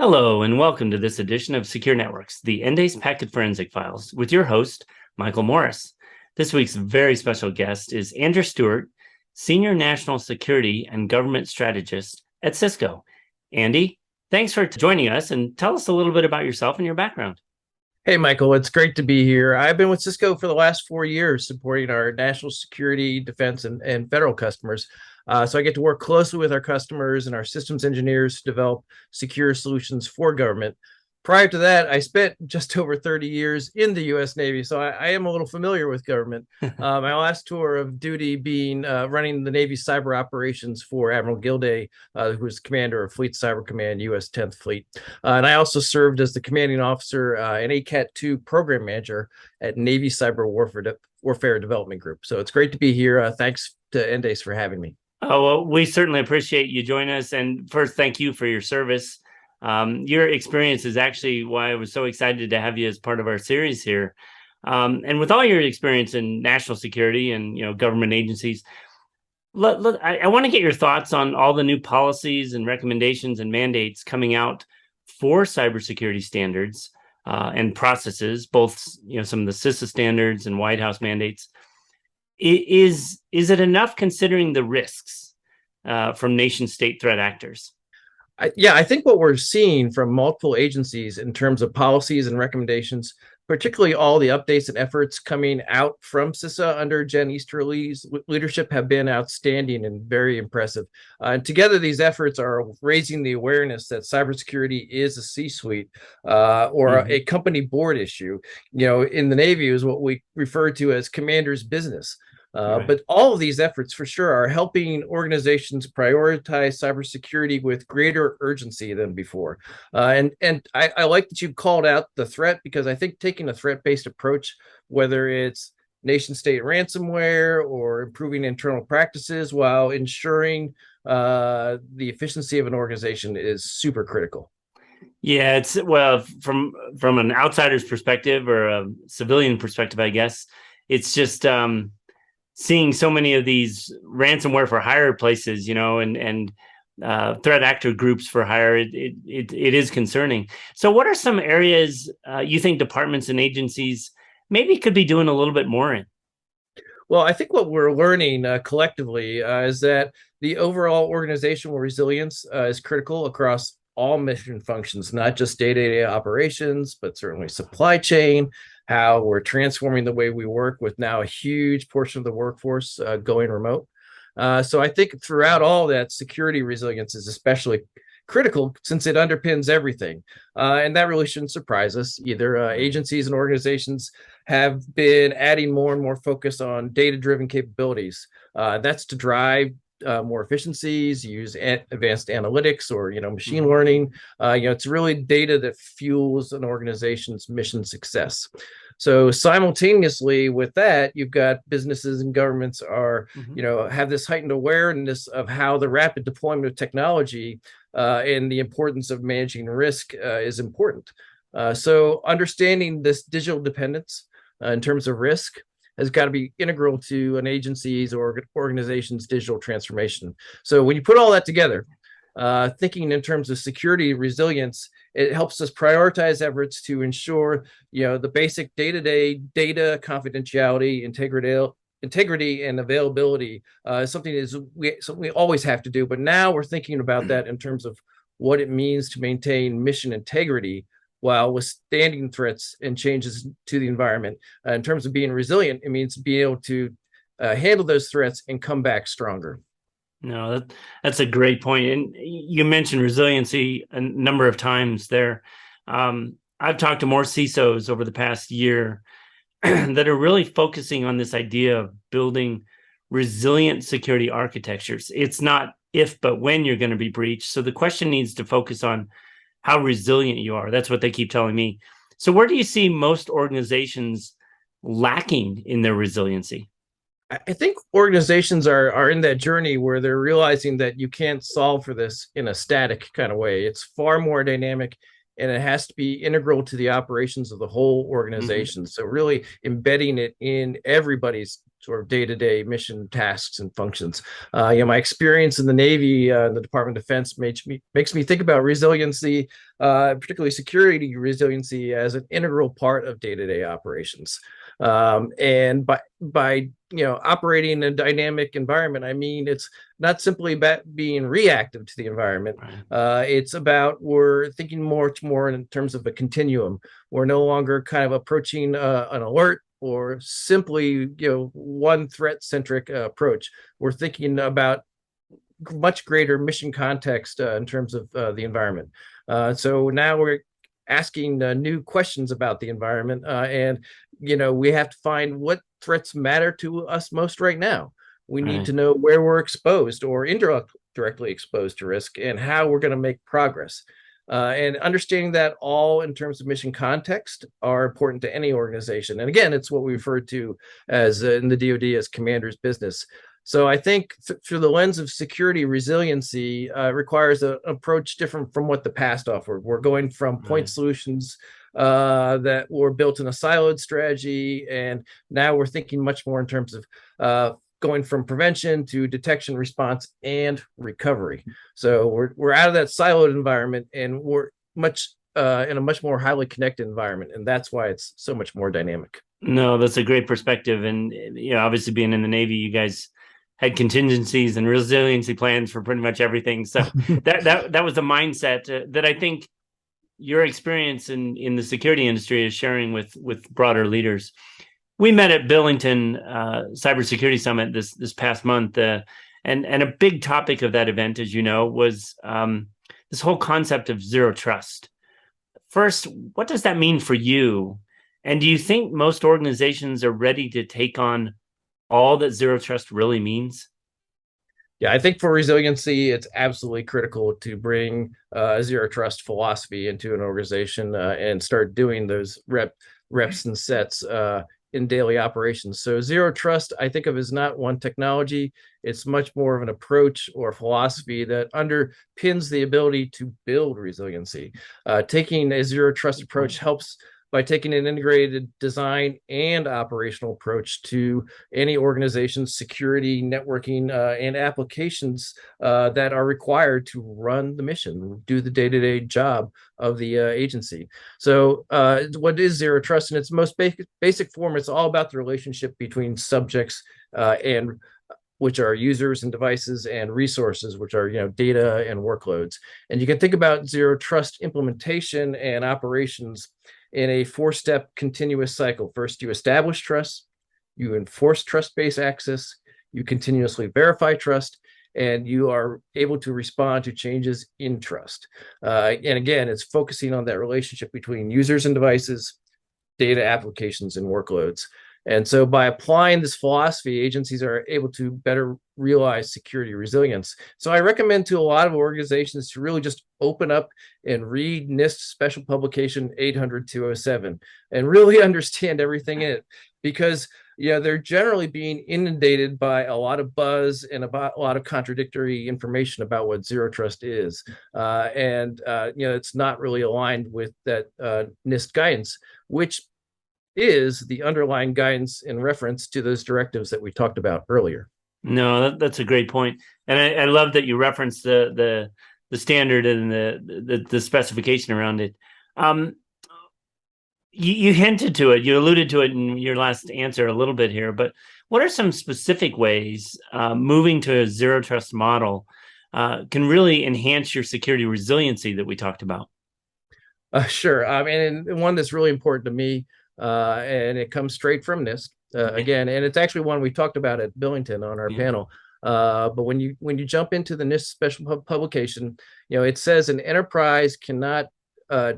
Hello, and welcome to this edition of Secure Networks, the Endace Packet Forensic Files, with your host, Michael Morris. This week's very special guest is Andrew Stewart, Senior National Security and Government Strategist at Cisco. Andy, thanks for joining us, and tell us a little bit about yourself and your background. Hey, Michael, it's great to be here. I've been with Cisco for the last 4 years, supporting our national security, defense, and federal customers. So I get to work closely with our customers and our systems engineers to develop secure solutions for government. Prior to that, I spent just over 30 years in the U.S. Navy, so I am a little familiar with government. My last tour of duty being running the Navy cyber operations for Admiral Gilday, who was commander of Fleet Cyber Command, U.S. 10th Fleet. And I also served as the commanding officer and ACAT-2 program manager at Navy Cyber Warfare Development Group. So it's great to be here. Thanks to Endace for having me. Oh, well, we certainly appreciate you joining us. And first, thank you for your service. Your experience is actually why I was so excited to have you as part of our series here. And with all your experience in national security and government agencies, I want to get your thoughts on all the new policies and recommendations and mandates coming out for cybersecurity standards and processes, both some of the CISA standards and Whitehouse mandates. Is it enough considering the risks from nation-state threat actors? I think what we're seeing from multiple agencies in terms of policies and recommendations, particularly all the updates and efforts coming out from CISA under Jen Easterly's leadership, have been outstanding and very impressive. And together, these efforts are raising the awareness that cybersecurity is a C-suite or a company board issue. In the Navy is what we refer to as commander's business. Right. But all of these efforts, for sure, are helping organizations prioritize cybersecurity with greater urgency than before. And I like that you called out the threat, because I think taking a threat-based approach, whether it's nation-state ransomware or improving internal practices while ensuring the efficiency of an organization, is super critical. Yeah, from an outsider's perspective or a civilian perspective, I guess, it's just seeing so many of these ransomware for hire places, and threat actor groups for hire, it is concerning. So what are some areas you think departments and agencies maybe could be doing a little bit more in? Well, I think what we're learning collectively is that the overall organizational resilience is critical across all mission functions, not just day-to-day operations, but certainly supply chain, how we're transforming the way we work with now a huge portion of the workforce going remote. So I think throughout all that, security resilience is especially critical since it underpins everything. And that really shouldn't surprise us either. Agencies and organizations have been adding more and more focus on data-driven capabilities. That's to drive more efficiencies, use advanced analytics or machine learning. It's really data that fuels an organization's mission success. So simultaneously with that, you've got businesses and governments are have this heightened awareness of how the rapid deployment of technology and the importance of managing risk is important. So understanding this digital dependence in terms of risk has got to be integral to an agency's or organization's digital transformation. So when you put all that together, thinking in terms of security resilience, it helps us prioritize efforts to ensure the basic day-to-day data confidentiality, integrity, and availability. Something we always have to do, but now we're thinking about that in terms of what it means to maintain mission integrity while withstanding threats and changes to the environment. In terms of being resilient, it means being able to handle those threats and come back stronger. No, that's a great point. And you mentioned resiliency a number of times there. I've talked to more CISOs over the past year that are really focusing on this idea of building resilient security architectures. It's not if, but when you're going to be breached. So the question needs to focus on how resilient you are. That's what they keep telling me. So where do you see most organizations lacking in their resiliency? I think organizations are in that journey where they're realizing that you can't solve for this in a static kind of way. It's far more dynamic and it has to be integral to the operations of the whole organization. So really embedding it in everybody's sort of day-to-day mission tasks and functions. My experience in the Navy, the Department of Defense, makes me think about resiliency, particularly security resiliency, as an integral part of day-to-day operations. And by operating in a dynamic environment, I mean, it's not simply about being reactive to the environment. It's about, we're thinking much more in terms of a continuum. We're no longer kind of approaching an alert or simply one threat-centric approach. We're thinking about much greater mission context in terms of the environment. So now we're asking new questions about the environment, and we have to find what threats matter to us most right now. We need to know where we're exposed or indirectly exposed to risk, and how we're going to make progress. And understanding that all in terms of mission context are important to any organization. And again, it's what we refer to as in the DoD as commander's business. So I think through the lens of security resiliency requires an approach different from what the past offered. We're going from point solutions that were built in a siloed strategy, and now we're thinking much more in terms of going from prevention to detection, response, and recovery. So we're out of that siloed environment, and we're much in a much more highly connected environment, and that's why it's so much more dynamic. No, that's a great perspective, and obviously being in the Navy, you guys had contingencies and resiliency plans for pretty much everything. So that was a mindset that I think your experience in the security industry is sharing with broader leaders. We met at Billington Cybersecurity Summit this past month, and a big topic of that event, as you know, was this whole concept of zero trust. First, what does that mean for you? And do you think most organizations are ready to take on all that zero trust really means? Yeah, I think for resiliency, it's absolutely critical to bring a zero trust philosophy into an organization and start doing those reps and sets in daily operations. So zero trust, I think of as not one technology. It's much more of an approach or philosophy that underpins the ability to build resiliency. Taking a zero trust approach helps by taking an integrated design and operational approach to any organization's security, networking, and applications that are required to run the mission, do the day-to-day job of the agency. So what is zero trust? In its most basic form, it's all about the relationship between subjects and which are users and devices, and resources, which are data and workloads. And you can think about zero trust implementation and operations in a four-step continuous cycle. First, you establish trust, you enforce trust-based access, you continuously verify trust, and you are able to respond to changes in trust. And again, it's focusing on that relationship between users and devices, data, applications, and workloads. And so by applying this philosophy, agencies are able to better realize security resilience. So I recommend to a lot of organizations to really just open up and read NIST Special Publication 800-207 and really understand everything in it, because they're generally being inundated by a lot of buzz and about a lot of contradictory information about what zero trust is. It's not really aligned with that NIST guidance, which is the underlying guidance in reference to those directives that we talked about earlier. No, that's a great point. And I love that you referenced the standard and the specification around it. You hinted to it, you alluded to it in your last answer a little bit here, but what are some specific ways moving to a zero trust model can really enhance your security resiliency that we talked about? Sure. I mean, and one that's really important to me, and it comes straight from NIST again, and it's actually one we talked about at Billington on our panel. But when you jump into the NIST special publication, it says an enterprise cannot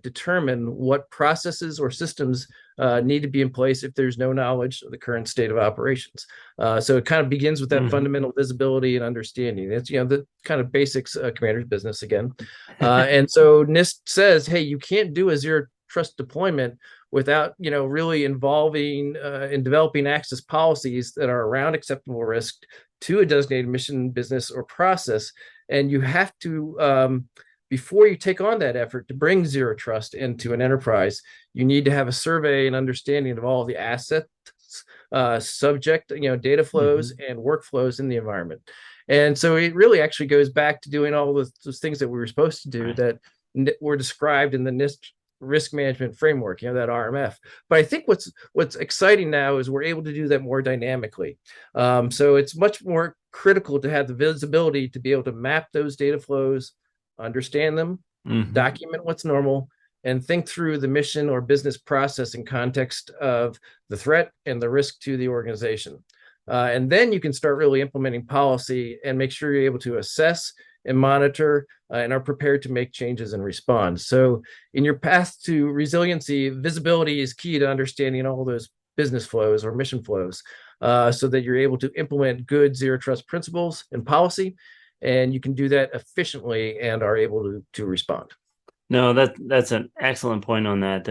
determine what processes or systems need to be in place if there's no knowledge of the current state of operations. So it kind of begins with that fundamental visibility and understanding. It's the kind of basics commander's business again. And so NIST says, hey, you can't do a zero trust deployment without really involving and developing access policies that are around acceptable risk to a designated mission, business, or process. And you have to before you take on that effort to bring zero trust into an enterprise, you need to have a survey and understanding of all the assets, subject, data flows and workflows in the environment. And so it really actually goes back to doing all those things that we were supposed to do that were described in the NIST risk management framework, that RMF. But I think what's exciting now is we're able to do that more dynamically. So it's much more critical to have the visibility to be able to map those data flows, understand them, document what's normal, and think through the mission or business process in context of the threat and the risk to the organization. And then you can start really implementing policy and make sure you're able to assess and monitor and are prepared to make changes and respond. So in your path to resiliency, visibility is key to understanding all those business flows or mission flows, so that you're able to implement good zero trust principles and policy, and you can do that efficiently and are able to respond. No, that's an excellent point on that.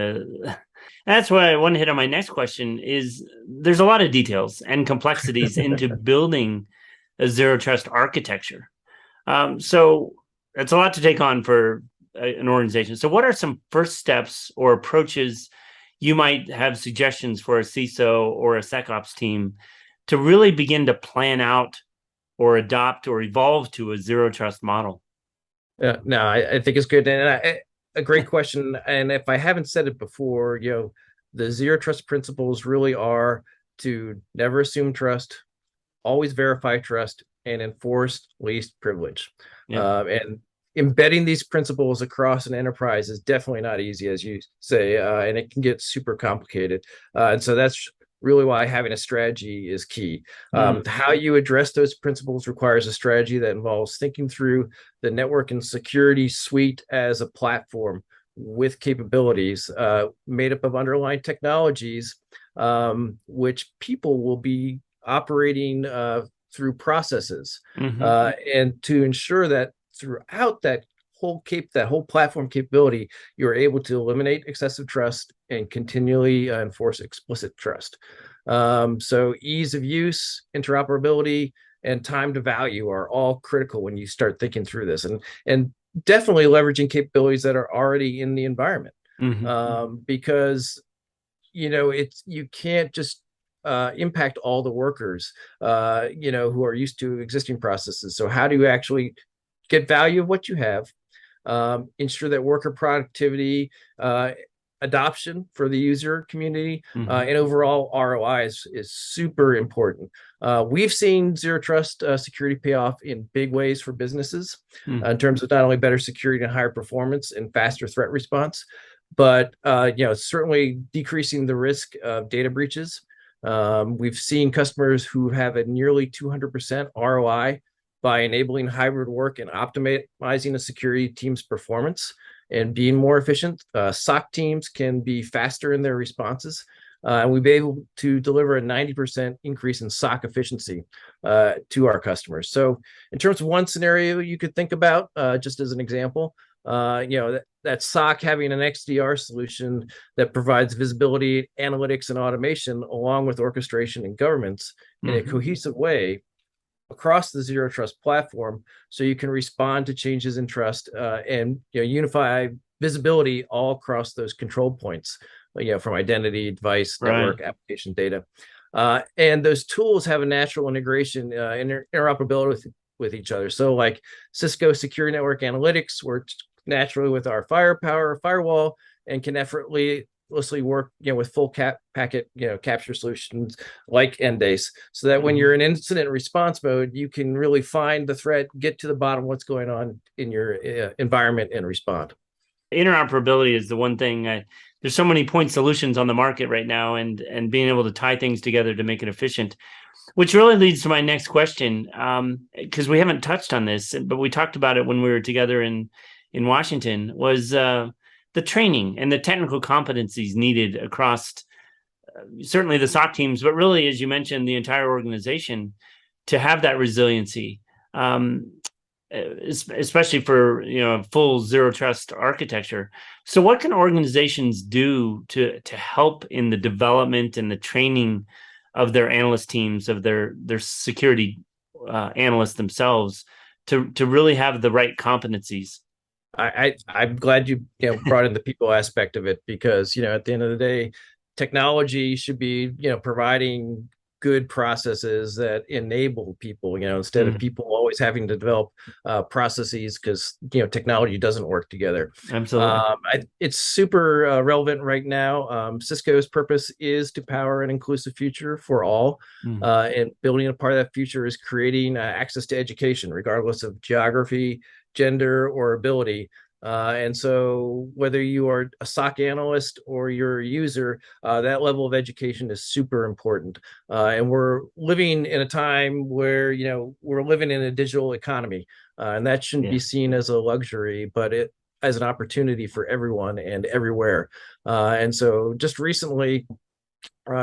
That's why I want to hit on my next question is there's a lot of details and complexities into building a zero trust architecture. So that's a lot to take on for an organization. So what are some first steps or approaches you might have suggestions for a CISO or a SecOps team to really begin to plan out or adopt or evolve to a zero trust model? No, I think it's good. And a great question. And if I haven't said it before, the zero trust principles really are to never assume trust, always verify trust, and enforce least privilege. And embedding these principles across an enterprise is definitely not easy, as you say, and it can get super complicated. And so that's really why having a strategy is key. How you address those principles requires a strategy that involves thinking through the network and security suite as a platform with capabilities made up of underlying technologies, which people will be operating through processes, and to ensure that throughout that whole platform capability, you're able to eliminate excessive trust and continually enforce explicit trust. So ease of use, interoperability, and time to value are all critical when you start thinking through this, and definitely leveraging capabilities that are already in the environment, because you can't just impact all the workers who are used to existing processes. So how do you actually get value of what you have, ensure that worker productivity, adoption for the user community, and overall ROI is super important. We've seen zero trust security pay off in big ways for businesses in terms of not only better security and higher performance and faster threat response, but certainly decreasing the risk of data breaches. We've seen customers who have a nearly 200% ROI by enabling hybrid work and optimizing a security team's performance and being more efficient. SOC teams can be faster in their responses, and we've been able to deliver a 90% increase in SOC efficiency to our customers. So in terms of one scenario you could think about, just as an example, that SOC having an XDR solution that provides visibility, analytics, and automation, along with orchestration and governance in a cohesive way across the zero trust platform, so you can respond to changes in trust and unify visibility all across those control points, from identity, device, network, application data. And those tools have a natural integration, interoperability with each other. So like Cisco Secure Network Analytics works naturally with our firepower firewall and can effortlessly work with full packet capture solutions like Endace, so that when you're in incident response mode, you can really find the threat, get to the bottom of what's going on in your environment, and respond. Interoperability is the one thing. There's so many point solutions on the market right now, and being able to tie things together to make it efficient, which really leads to my next question, because we haven't touched on this, but we talked about it when we were together in Washington, was the training and the technical competencies needed across certainly the SOC teams, but really, as you mentioned, the entire organization to have that resiliency, especially for full zero trust architecture. So what can organizations do to help in the development and the training of their analyst teams, of their security analysts themselves, to really have the right competencies? I'm glad you brought in the people aspect of it, because at the end of the day, technology should be providing good processes that enable people, instead of people always having to develop processes, because technology doesn't work together. Absolutely. It's super relevant right now. Cisco's purpose is to power an inclusive future for all, and building a part of that future is creating access to education regardless of geography, gender, or ability. And so whether you are a SOC analyst or you're a user, that level of education is super important. And we're living in a time where, we're living in a digital economy, and that shouldn't be seen as a luxury, but as an opportunity for everyone and everywhere. And so just recently,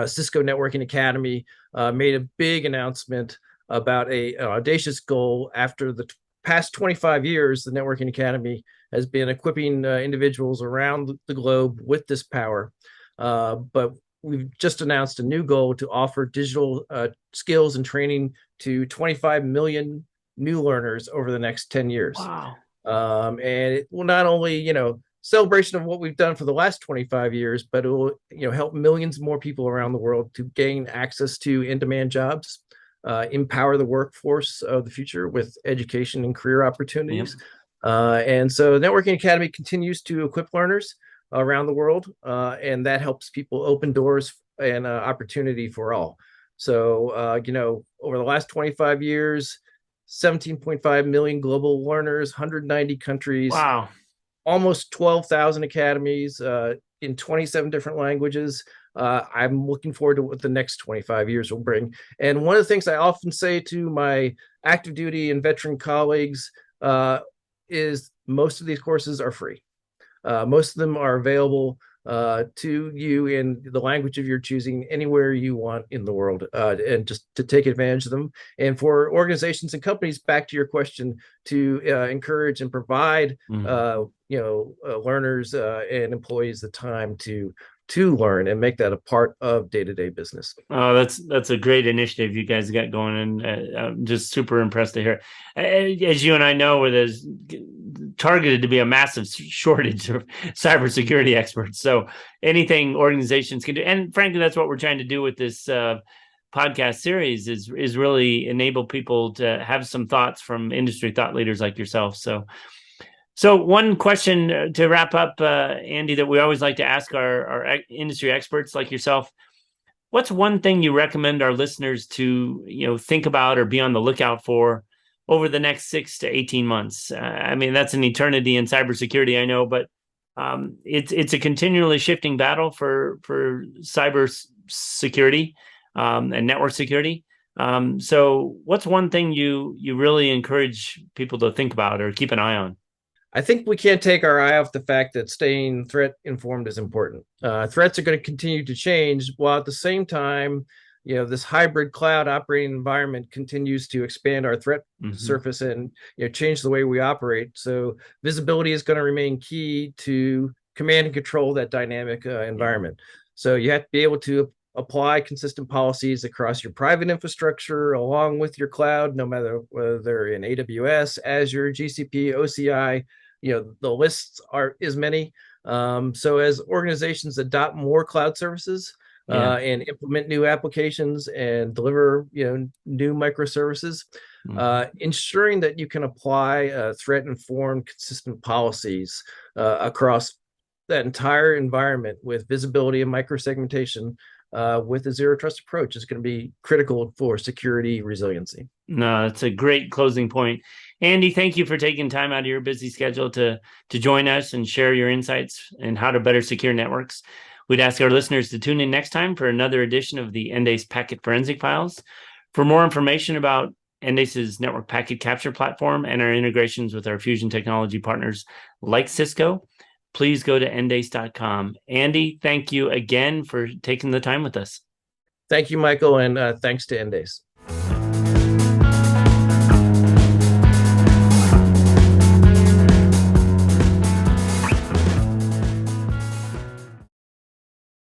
Cisco Networking Academy made a big announcement about an audacious goal. After the past 25 years, the Networking Academy has been equipping individuals around the globe with this power. But we've just announced a new goal to offer digital skills and training to 25 million new learners over the next 10 years. Wow. And it will not only, celebration of what we've done for the last 25 years, but it will, help millions more people around the world to gain access to in-demand jobs, empower the workforce of the future with education and career opportunities. And so Networking Academy continues to equip learners around the world, and that helps people open doors and opportunity for all. So, over the last 25 years, 17.5 million global learners, 190 countries, wow, almost 12,000 academies in 27 different languages. I'm looking forward to what the next 25 years will bring. And one of the things I often say to my active duty and veteran colleagues is most of these courses are free. Most of them are available to you in the language of your choosing anywhere you want in the world, and just to take advantage of them. And for organizations and companies, back to your question, to encourage and provide learners and employees the time to learn and make that a part of day-to-day business. Oh, that's a great initiative you guys got going, and I'm just super impressed to hear. As you and I know, there's targeted to be a massive shortage of cybersecurity experts. So anything organizations can do, and frankly, that's what we're trying to do with this podcast series, is really enable people to have some thoughts from industry thought leaders like yourself. So one question to wrap up, Andy, that we always like to ask our industry experts like yourself: what's one thing you recommend our listeners to think about or be on the lookout for over the next 6 to 18 months? I mean, that's an eternity in cybersecurity, I know, but it's a continually shifting battle for cybersecurity and network security. So what's one thing you really encourage people to think about or keep an eye on? I think we can't take our eye off the fact that staying threat informed is important. Threats are going to continue to change, while at the same time, this hybrid cloud operating environment continues to expand our threat surface and change the way we operate. So visibility is going to remain key to command and control that dynamic environment. So you have to be able to apply consistent policies across your private infrastructure along with your cloud, no matter whether they're in AWS, Azure, GCP, OCI. The lists is many. So as organizations adopt more cloud services and implement new applications and deliver new microservices, ensuring that you can apply threat-informed, consistent policies across that entire environment with visibility and microsegmentation with a zero trust approach is going to be critical for security resiliency. No, that's a great closing point. Andy, thank you for taking time out of your busy schedule to join us and share your insights and how to better secure networks. We'd ask our listeners to tune in next time for another edition of the Endace Packet Forensic Files. For more information about Endace's network packet capture platform and our integrations with our fusion technology partners like Cisco, please go to endace.com. Andy, thank you again for taking the time with us. Thank you, Michael, and thanks to Endace.